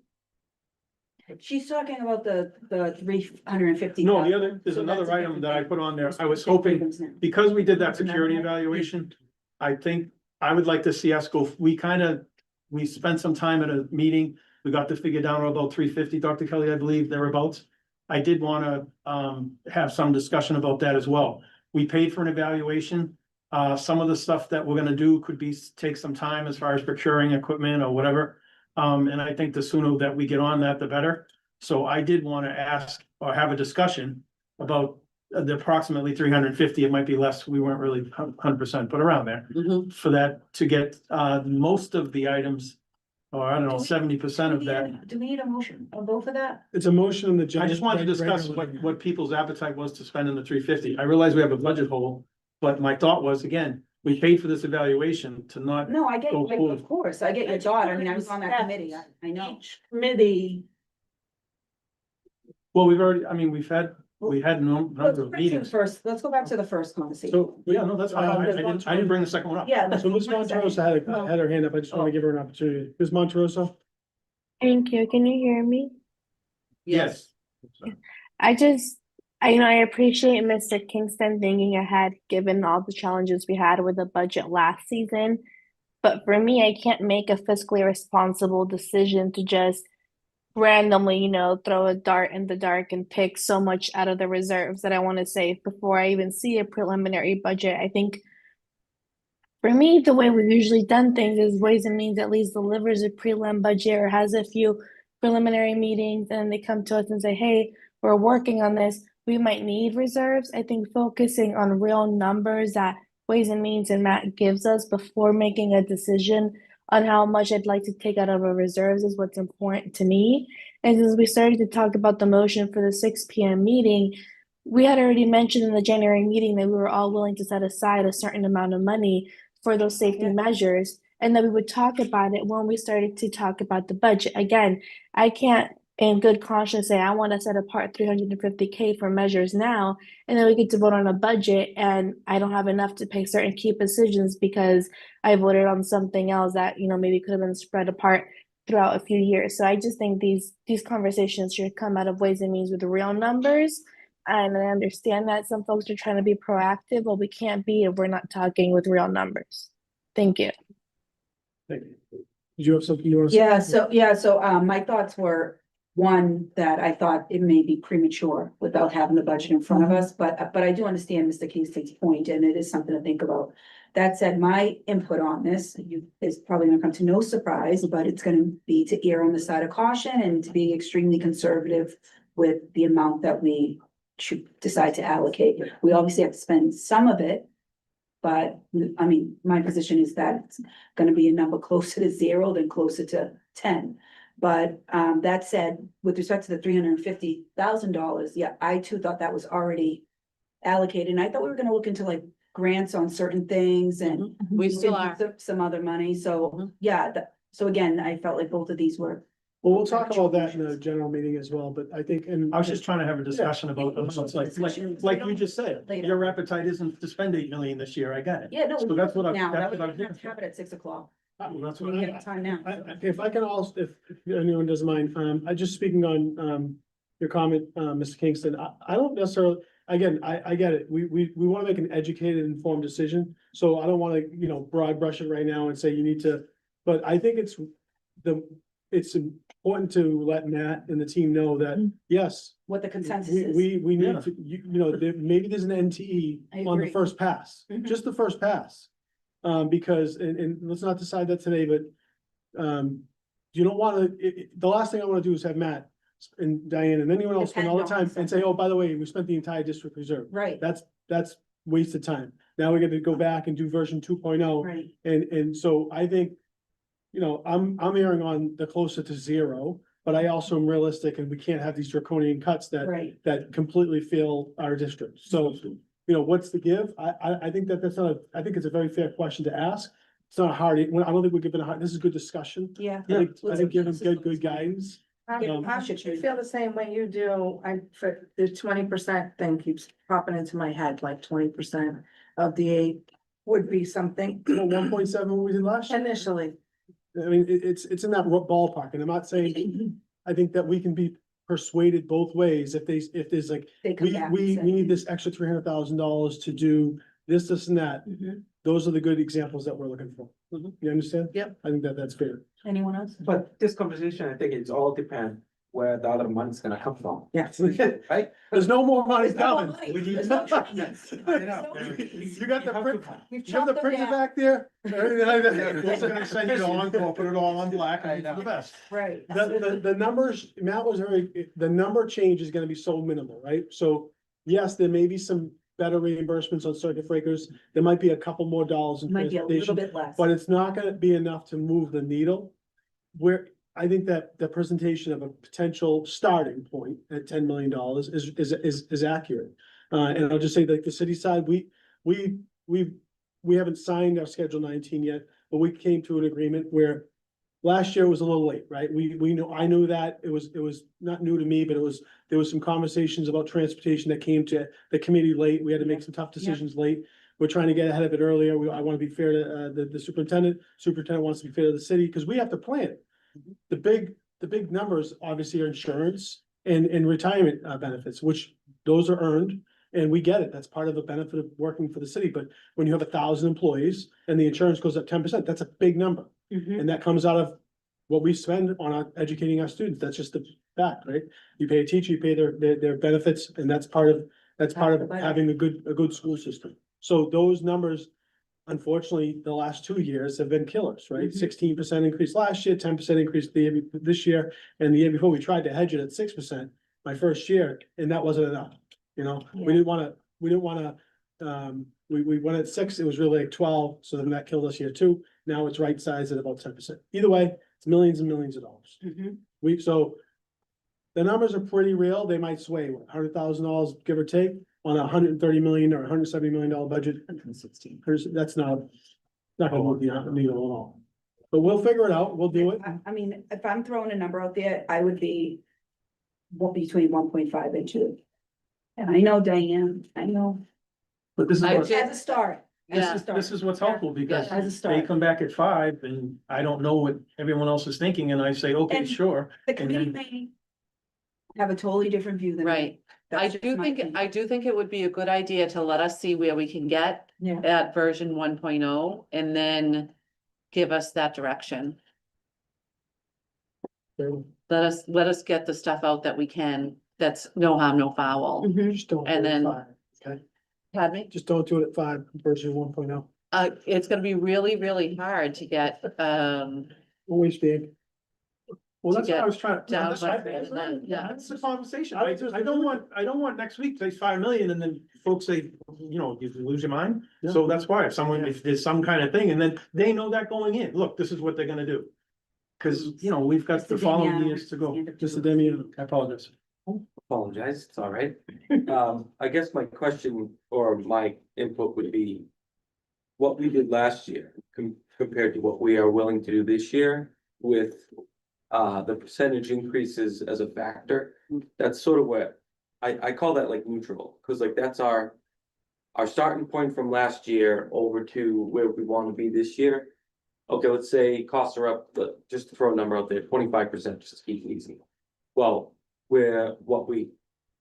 She's talking about the 350. No, there's So another that's a item that I different put on there, thing. I was hoping, because we did that That's another security one. evaluation, I think I would like to see us go, we spent some time at a meeting, we got the figure down to about 350, Dr. Kelly, I believe, thereabouts. I did wanna, have some discussion about that as well. We paid for an evaluation, some of the stuff that we're gonna do could take some time as far as procuring equipment or whatever. And I think the sooner that we get on that, the better. So I did wanna ask or have a discussion about the approximately 350, it might be less, we weren't really 100%, but around there. Mhm. For that, to get most of the items, or I don't know, 70% of that. Do we need a motion, a vote for that? It's a motion in the. I just wanted to discuss what people's appetite was to spend in the 350. I realize we have a budget hole, but my thought was, again, we paid for this evaluation to not, No, I get, Go like, forward. of course, I get your thought, I mean, I was on that committee, I know. Each committee, well, we've had no Let's number of go back to the meetings. first, let's go back to the first conversation. So. Yeah, no, that's fine. I didn't bring the second one up. Yeah. So Ms. Monterosa had her hand up. I just want to give her an opportunity. Ms. Monterosa? Thank you. Can you hear me? Yes. I appreciate Mr. Kingston thinking ahead, given all the challenges we had with the budget last season. But for me, I can't make a fiscally responsible decision to just randomly, throw a dart in the dark and pick so much out of the reserves that I want to save before I even see a preliminary budget. I think for me, the way we've usually done things is Ways and Means at least delivers a prelim budget or has a few preliminary meetings, and they come to us and say, hey, we're working on this. We might need reserves. I think focusing on real numbers that Ways and Means and Matt gives us before making a decision on how much I'd like to take out of our reserves is what's important to me. And as we started to talk about the motion for the 6 p.m. meeting, we had already mentioned in the January meeting that we were all willing to set aside a certain amount of money for those safety measures, and that we would talk about it when we started to talk about the budget. Again, I can't in good conscience say I want to set apart $350K for measures now, and then we get to vote on a budget and I don't have enough to pay certain key positions because I voted on something else that maybe could have been spread apart throughout a few years. So I just think these conversations should come out of Ways and Means with real numbers. And I understand that some folks are trying to be proactive, but we can't be if we're not talking with real numbers. Thank you. Did you have something you want to say? So my thoughts were, one, that I thought it may be premature without having the budget in front of us, but I do understand Mr. Kingston's point, and it is something to think about. That said, my input on this is probably gonna come to no surprise, but it's gonna be to err on the side of caution and to be extremely conservative with the amount that we should decide to allocate. We obviously have to spend some of it, But, I mean, my position is that it's gonna be a number closer to 0 than closer to 10. But, that said, with respect to the $350,000, yeah, I too thought that was already allocated, and I thought we were gonna look into like grants on certain things and. We still look are. into Some other money, so, Mhm. yeah, so again, I felt like both of these were. Well, we'll talk about that in the general meeting as well, but I think, and I was just trying to have a discussion about, like you just said, Later. your appetite isn't to spend 8 million this year, I get it. Yeah, no. So that's what I- Now, that's that was, what I'm we have to here have it at 6 o'clock. Well, that's We what have time now. if I can also, if anyone doesn't mind, I just speaking on, your comment, Mr. Kingston, I don't necessarily, again, I get it. We want to make an educated, informed decision. So I don't want to, broad brush it right now and say you need to, but I think it's important to let Matt and the team know that, yes, What the consensus is. we Yeah. need to, maybe there's an NTE I on the agree. first pass, Mhm. just the first pass. Because, and let's not decide that today, but, you don't wanna, the last thing I wanna do is have Matt and Diane and anyone else spend all the Depend time on and say, oh, by the way, we spent the entire district reserve. Right, That's wasted time. Now we get to go back and do version 2.0. right. And so I think, I'm erring on the closer to 0, but I also am realistic and we can't have these draconian cuts Right. that completely fail our district. So, what's the give? I think that's not, I think it's a very fair question to ask. It's not a hard, I don't think we're giving this is good discussion. Yeah. I think giving good guidance. I should I feel the same way you do. For the 20% thing keeps popping into my head, like 20% of the 8 would be something 1.7 what we did last year. initially. I mean, it's in that ballpark, and I'm not saying, I think that we can be persuaded both ways if there's like, They come back and we say- need this extra $300,000 to do this, and that. Mhm. Those are the good examples that we're looking for. You understand? Yep. I think that's fair. Anyone else? But this conversation, I think it's all depend where the other money's gonna come from. Yes. Right? There's no more money There's no more coming. money. We need- There's no trends. I know. You got the print, We've you have the chopped them printer down. back there? It's gonna send you to Encore, put it all on black and hope for the best. Right. The numbers, Matt was the number change is gonna be so minimal, right? So, yes, there may be some better reimbursements on circuit breakers. There might be a couple more dollars in Might be a little transportation, bit less. but it's not gonna be enough to move the needle. Where I think that the presentation of a potential starting point at $10 million is accurate. And I'll just say that the city side, we haven't signed our Schedule 19 yet, but we came to an agreement where last year was a little late, right? I knew that it was not new to me, but there was some conversations about transportation that came to the committee late. We had to make some tough decisions late. We're trying to get ahead of it earlier. I want to be fair to the superintendent. Superintendent wants to be fair to the city because we have to plan it. The big numbers obviously are insurance and retirement benefits, which those are earned. And we get it. That's part of the benefit of working for the city. But when you have 1,000 employees and the insurance goes up 10%, that's a big number. Mhm. And that comes out of what we spend on educating our students. That's just the fact, right? You pay a teacher, you pay their benefits, and that's part of having a good school system. So those numbers, unfortunately, the last 2 years have been killers, right? Mhm. 16% increase last year, 10% increase this year, and the year before, we tried to hedge it at 6% my first year, and that wasn't enough. Yeah. We didn't wanna, we went at 6, it was really like 12, so then that killed us here too. Now it's right sized at about 10%. Either way, it's millions and millions of dollars. Mhm. So the numbers are pretty real. They might sway $100,000, give or take, on a $130 million or $170 million budget. 116. That's not gonna move the needle at all. But we'll figure it out. We'll do it. I mean, if I'm throwing a number out there, I would be between 1.5 and 2. And I know Diane, I know, But this is I what, did- as a start. Yeah. this is what's helpful because As a they start. come back at 5 and I don't know what everyone else is thinking and I say, okay, And- sure. The And committee then- may have a totally different view than me. Right. I That's do just my think, opinion. I do think it would be a good idea to let us see where we can get Yeah. at version 1.0 and then give us that direction. Let us get the stuff out that we can, that's no harm, no foul. Mhm. Just don't do And it at then- 5, okay? Pardon me? Just don't do it at 5 versus 1.0. It's gonna be really, really hard to get, Always big. Well, to that's what I get was trying. down That's by then, yeah. That's the conversation. I don't want next week, say 5 million, and then folks say, you know, you lose your mind. So that's why, if there's some kind of thing, and then they know that going in, look, this is what they're gonna do. Cause, you know, we've got the following years to go. Mr. Demian, I apologize. Apologize, it's all right. I guess my question or my input would be. What we did last year compared to what we are willing to do this year with. The percentage increases as a factor, that's sort of what I call that like neutral, cause like that's our. Our starting point from last year over to where we wanna be this year. Okay, let's say costs are up, just to throw a number out there, 25%, just to keep it easy. Well, what we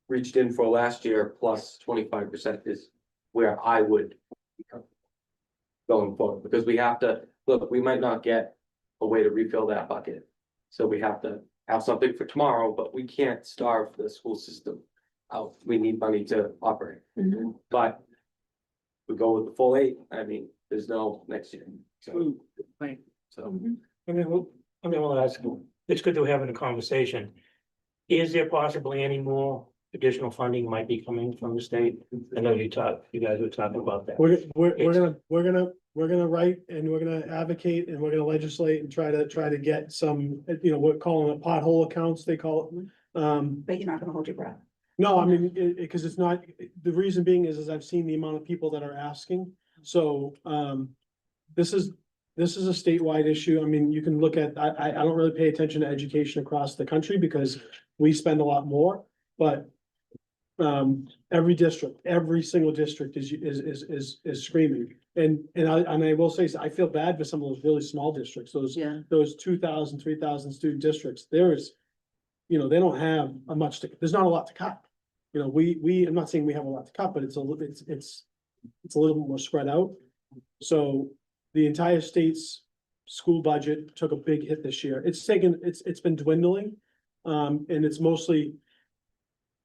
reached in for last year plus 25% is where I would. be comfortable going forward, because we have to, look, we might not get a way to refill that bucket. So we have to have something for tomorrow, but we can't starve the school system out. We need money to operate. Mhm. But. We go with the full 8, I mean, there's no next year, so. Right. So. We'll ask, it's good to having a conversation. Is there possibly any more additional funding might be coming from the state? I know you guys were talking about that. we're gonna write and we're gonna advocate and we're gonna legislate and try to get some, you know, we're calling it pothole accounts, they call it. But you're not gonna hold your breath. No, I mean, cause it's not, the reason being is I've seen the amount of people that are asking, so, this is a statewide issue. I mean, you can look at, I don't really pay attention to education across the country because we spend a lot more, but. Every district, every single district is screaming, and I will say, I feel bad for some of those really small districts, those Yeah, 2,000, 3,000 student districts, you know, they don't have there's not a lot to cut. You know, I'm not saying we have a lot to cut, but it's a little bit more spread out. So the entire state's school budget took a big hit this year. It's been dwindling. And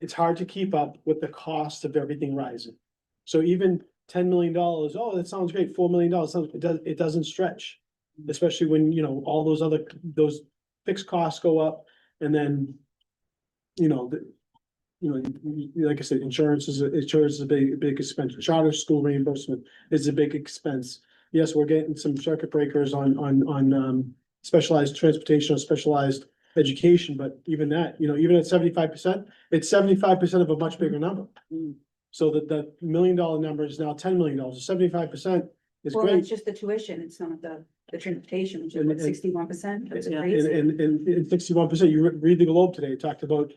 it's hard to keep up with the cost of everything rising. So even $10 million, oh, that sounds great, $4 million, it doesn't stretch. Especially when, you know, all those fixed costs go up, and then, you know, like I said, insurance is a big expense. Charter school reimbursement is a big expense. Yes, we're getting some circuit breakers on specialized transportation or specialized education, but even that, you know, even at 75%, it's 75% of a much bigger number. So that the $1 million number is now $10 million, 75% is Well, great. that's just the tuition, it's not the transportation, which is And- what, and- 61%, that's Yeah. crazy. And 61%, you read the Globe today, it talked about,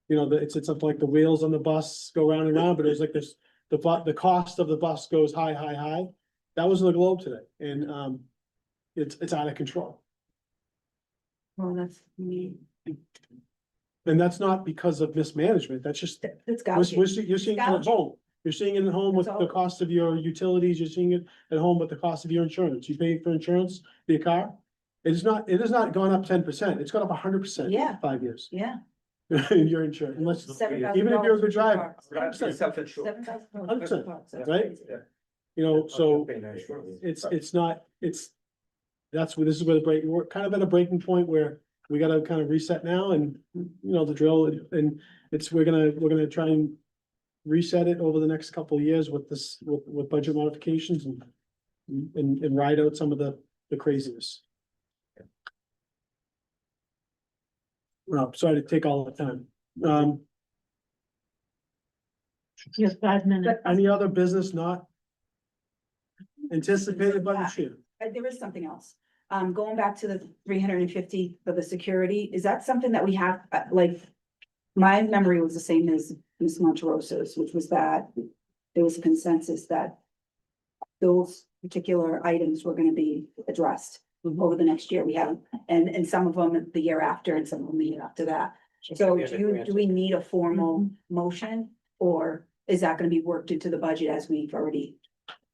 you know, it's something like the wheels on the bus go round and round, but it was like this, the cost of the bus goes high, high, high. That was in the Globe today, and it's out of control. Well, that's me, And that's not because of mismanagement, that's just, that's you're gouging. seeing it at home. You're seeing it at home with That's the all. cost of your utilities, you're seeing it at home with the cost of your insurance. You pay for insurance for your car. It has not gone up 10%, it's gone up 100% Yeah. in 5 years. Yeah. Your insurance, unless, $7,000 even if you're a good for driver, two cars. 100%. Self-insured. 7,000. Right? You know, so that's where this is where we're kind of at a breaking point where we gotta kind of reset now, and, you know, the drill, and we're gonna try and reset it over the next couple of years with budget modifications and ride out some of the craziness. Well, sorry to take all the time. You have 5 minutes. Any other business not anticipated by the chair? There is something else. Going back to the 350 for the security, is that something that we have, like? My memory was the same as Ms. Monteroso's, which was that there was a consensus that those particular items were gonna be addressed over the next year. We haven't, and some of them the year after, and some of them the year after that. So do we need a formal motion, or is that gonna be worked into the budget as we've already?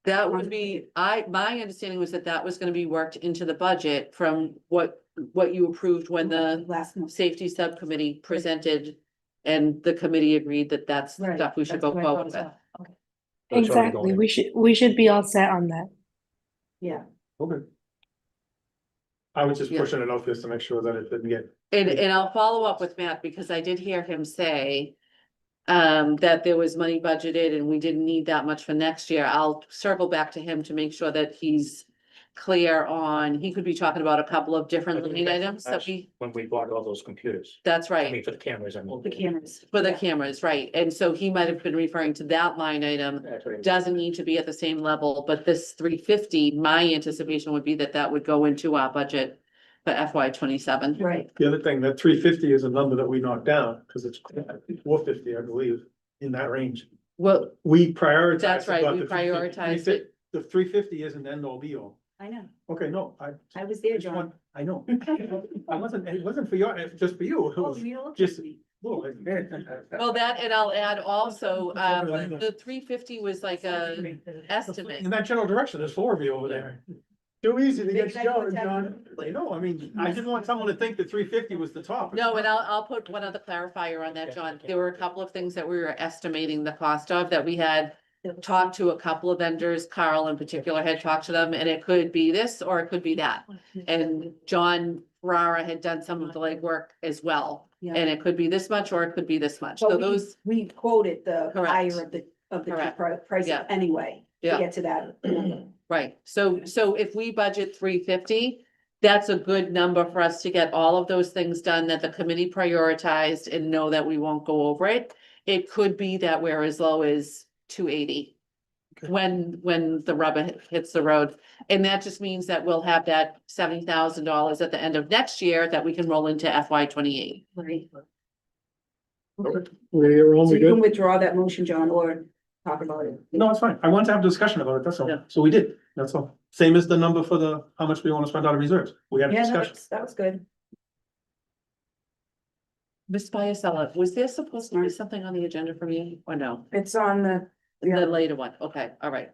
that would be, my understanding was that was gonna be worked into the budget from what you approved when the Last month. safety subcommittee presented. And the committee agreed that that's Right, stuff we should that's go what I thought forward as with. well. Okay. Exactly, we should be all set on that. Yeah, Okay. I was just Yeah. pushing it out just to make sure that it didn't get. And I'll follow up with Matt because I did hear him say. That there was money budgeted and we didn't need that much for next year. I'll circle back to him to make sure that he's. Clear on, he could be talking about a couple of different line items that we, When we bought all those computers, that's I right. mean, for the cameras, I mean. The cameras. For the Yeah. cameras, right, and so he might have been referring to that line item. That's what I mean. Doesn't need to be at the same level, but this 350, my anticipation would be that that would go into our budget. For FY 27. Right, The other thing, that 350 is a number that we knocked down, because it's 450, I believe, in that range. Well, We prioritized. That's right, about we the 350. prioritized it. The 350 isn't end all be all. I know. Okay, no, I was there, just John. want- I know. It wasn't for your, just for you. It Oh, was you don't look just- at me. well, well, that, and I'll add also, the 350 was like a estimate. In that general direction, there's 4 of you over there. Too easy to get Big going, guy John. You know, I mean, I didn't want someone to think that 350 was the top. No, and I'll put one other clarifier on that, John. There were a couple of things that we were estimating the cost of that we had. Talked to a couple of vendors, Carl in particular had talked to them, and it could be this or it could be that. And John Ferrara had done some of the legwork as well, Yeah. and it could be this much or it could be this much. But So we- those, We quoted the Correct. higher of the Correct. price Yeah. anyway, to yeah. get to that. Right, so if we budget 350, that's a good number for us to get all of those things done that the committee prioritized and know that we won't go over it. It could be that we're as low as 280. Okay. When the rubber hits the road, and that just means that we'll have that $70,000 at the end of next year that we can roll into FY 28. Right. We're So only you can good. withdraw that motion, John, or talk about it. No, it's fine. I wanted to have a discussion about it, that's all. Yeah. So we did, that's all. Same as the number for the, how much we want to spend out of reserves. We had a Yeah, no, discussion. that was good. Ms. Biasella, was there supposed to be something on the agenda for me or no? It's on the, The later one, okay, all right.